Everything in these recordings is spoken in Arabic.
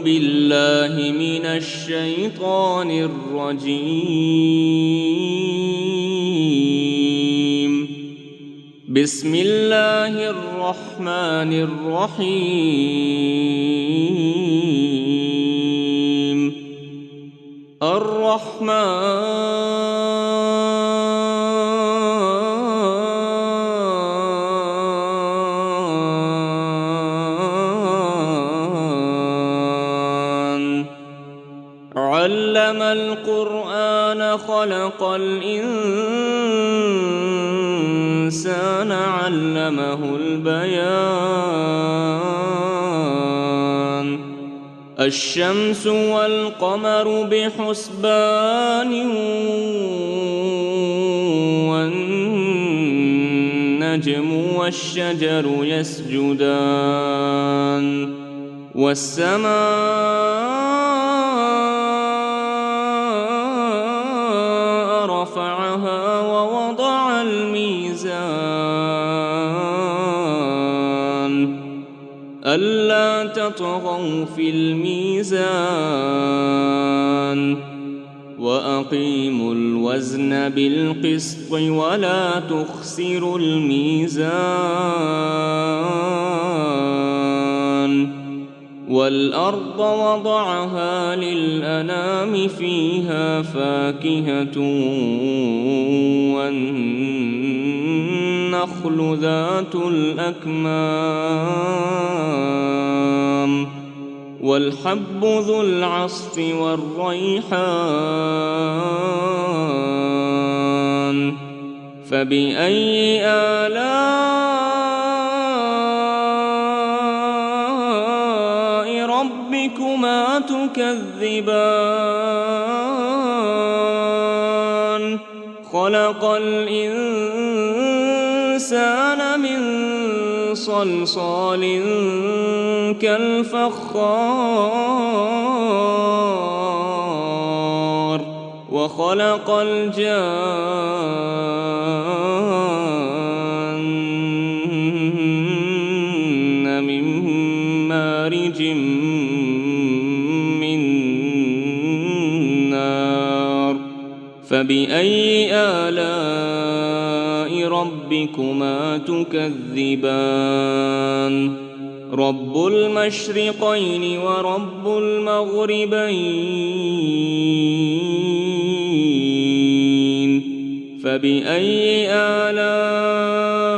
بالله من الشيطان الرجيم. بسم الله الرحمن الرحيم. علم القرآن خلق الإنسان علمه البيان. الشمس والقمر بحسبان والنجم والشجر يسجدان والسماء رفعها ووضع الميزان ألا تطغوا في الميزان وأقيموا الوزن بالقسط ولا تخسروا الميزان. والأرض وضعها للأنام فيها فاكهة والنخل ذات الأكمام والحب ذو العصف والريحان. فبأي آلاء ربكما تكذبان؟ خلق الإنسان من صلصال كالفخار وخلق الجان من مارج من نار. فبأي آلاء ربكما تكذبان؟ رب المشرقين ورب المغربين. فبأي آلاء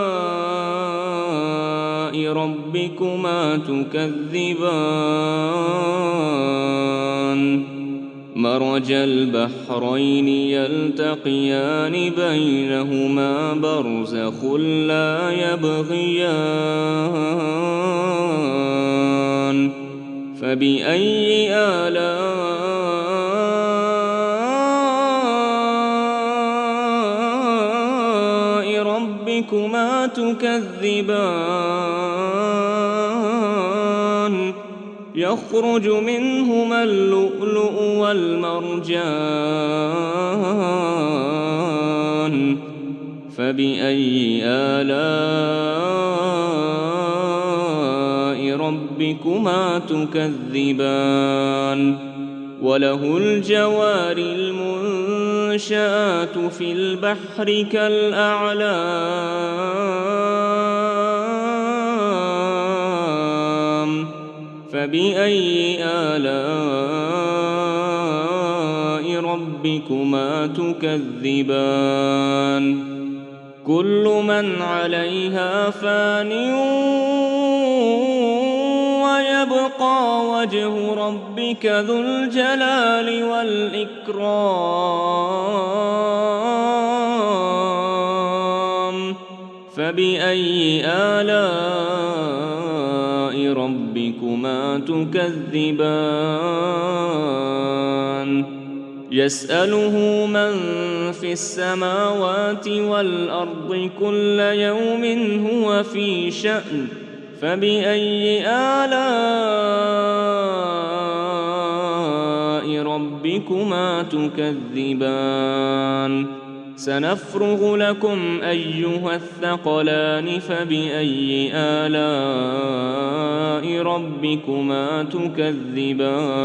ربكما تكذبان؟ مرج البحرين يلتقيان بينهما برزخ لا يبغيان. فبأي آلاء ربكما تكذبان؟ يخرج منهما اللؤلؤ والمرجان. فبأي آلاء ربكما تكذبان؟ وله الجوار المنشآت في البحر كالأعلام. فبأي آلاء ربكما تكذبان؟ كل من عليها فان ويبقى وجه ربك ذو الجلال والإكرام. فبأي آلاء ربكما تكذبان؟ يسأله من في السماوات والأرض كل يوم هو في شأن. فبأي آلاء ربكما تكذبان؟ سنفرغ لكم أيها الثقلان فبأي آلاء ربكما تكذبان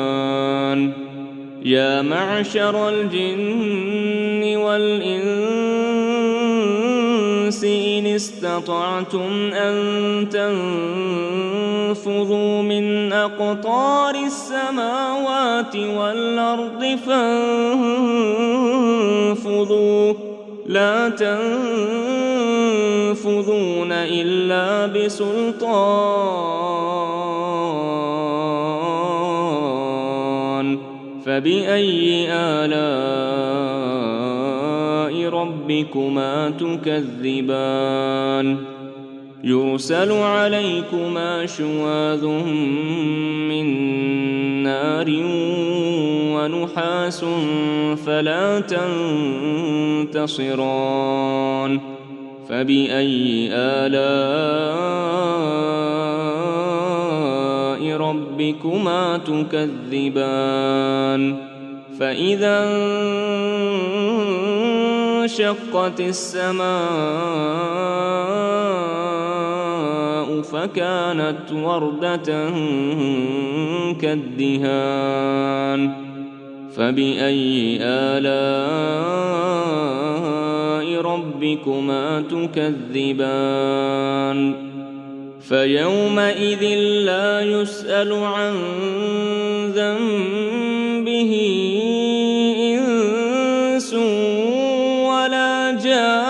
يا معشر الجن والإنس إن استطعتم أن تنفذوا من أقطار السماوات والأرض فانفذوا لا تنفذون إلا بسلطان فبأي آلاء ربكما تكذبان يرسل عليكما شواظ من نار ونحاس فلا تنتصران فبأي آلاء ربكما تكذبان فإذا انشقت السماء فكانت وردة كالدهان فبأي آلاء ربكما تكذبان فيومئذ لا يسأل عن ذنبه إنس ولا جان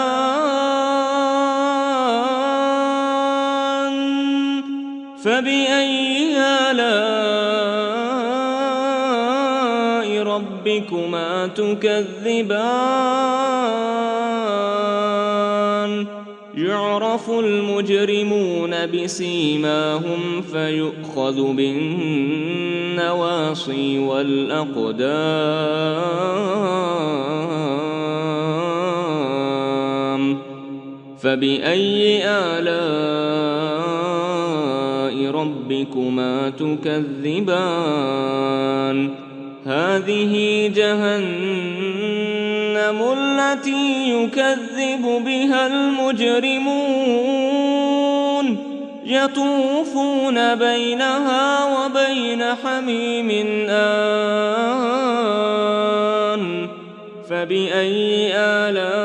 فبأي آلاء ربكما تكذبان يعرف المجرمون بسيماهم فيؤخذ بالنواصي والأقدام فبأي آلاء ربكما تكذبان هذه جهنم التي يكذب بها المجرمون يطوفون بينها وبين حميم آن فبأي آلاء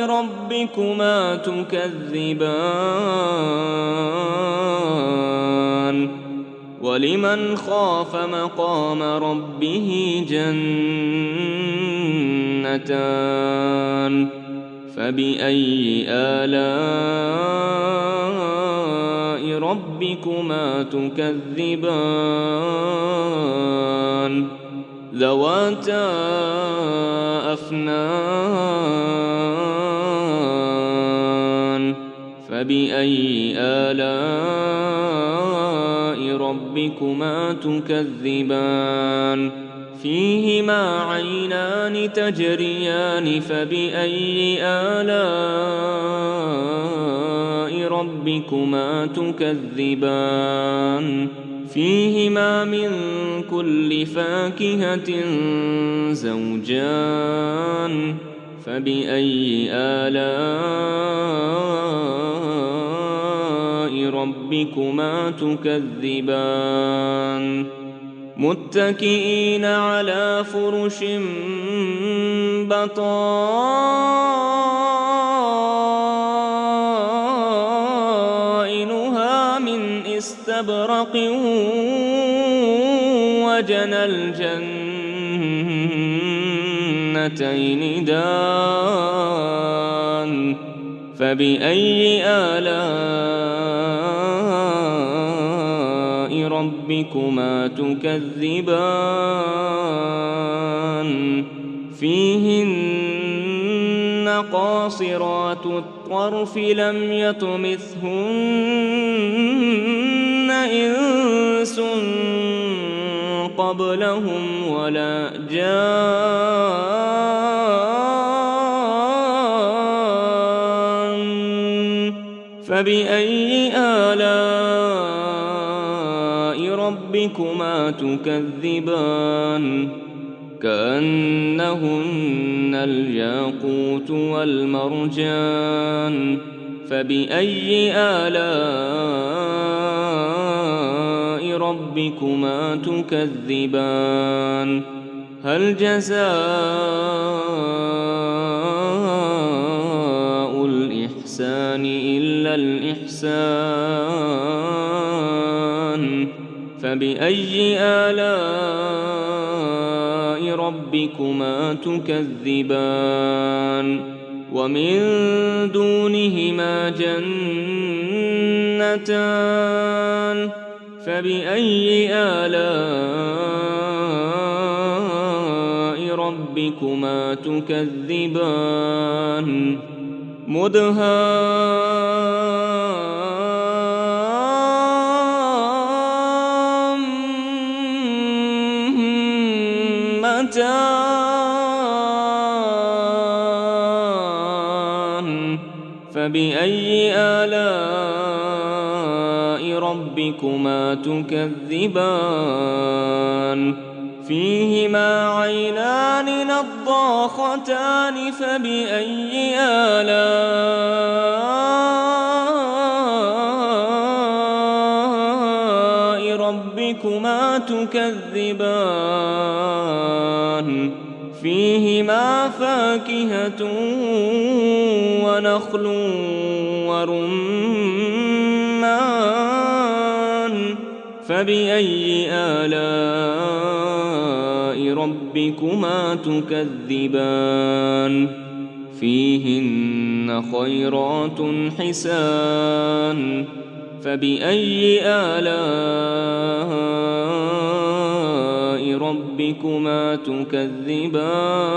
ربكما تكذبان ولمن خاف مقام ربه جنتان فبأي آلاء ربكما تكذبان ذواتا أفنان فبأي آلاء ربكما تكذبان فيهما عينان تجريان فبأي آلاء ربكما تكذبان فيهما من كل فاكهة زوجان فبأي آلاء ربكما تكذبان متكئين على فرش بطائنها من استبرق وجنى الجنتين دان فبأي آلاء ربكما تكذبان فيهن قاصرات الطرف لم يطمثهن إنس قبلهم ولا جان فبأي آلاء ربكما تكذبان كأنهن الياقوت والمرجان فبأي آلاء ربكما تكذبان هل جزاء الإحسان إلا الإحسان فبأي آلاء ربكما تكذبان ومن دونهما جنتان فبأي آلاء ربكما تكذبان مدهامتان فبأي آلاء ربكما تكذبان فيهما عينان نضاختان فبأي آلاء ربكما تكذبان فيهما فاكهة ونخل ورمان فبأي آلاء ربكما تكذبان فيهن خيرات حسان فبأي آلاء ربكما تكذبان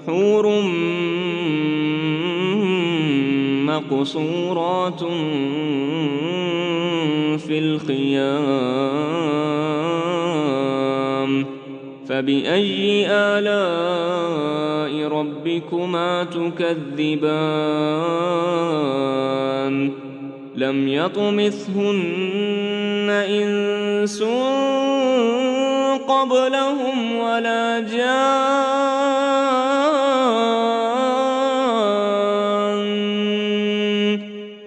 حور مقصورات في الخيام فبأي آلاء ربكما تكذبان لم يطمثهن إنس قبلهم ولا جان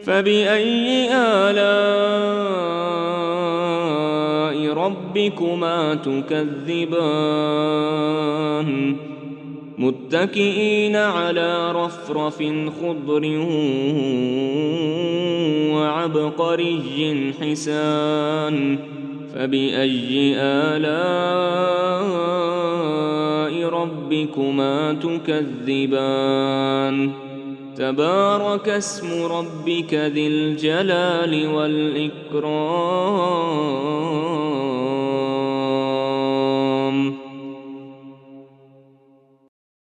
فبأي آلاء ربكما تكذبان متكئين على رفرف خضر وعبقري حسان فبأي آلاء ربكما تكذبان تبارك اسم ربك ذي الجلال والإكرام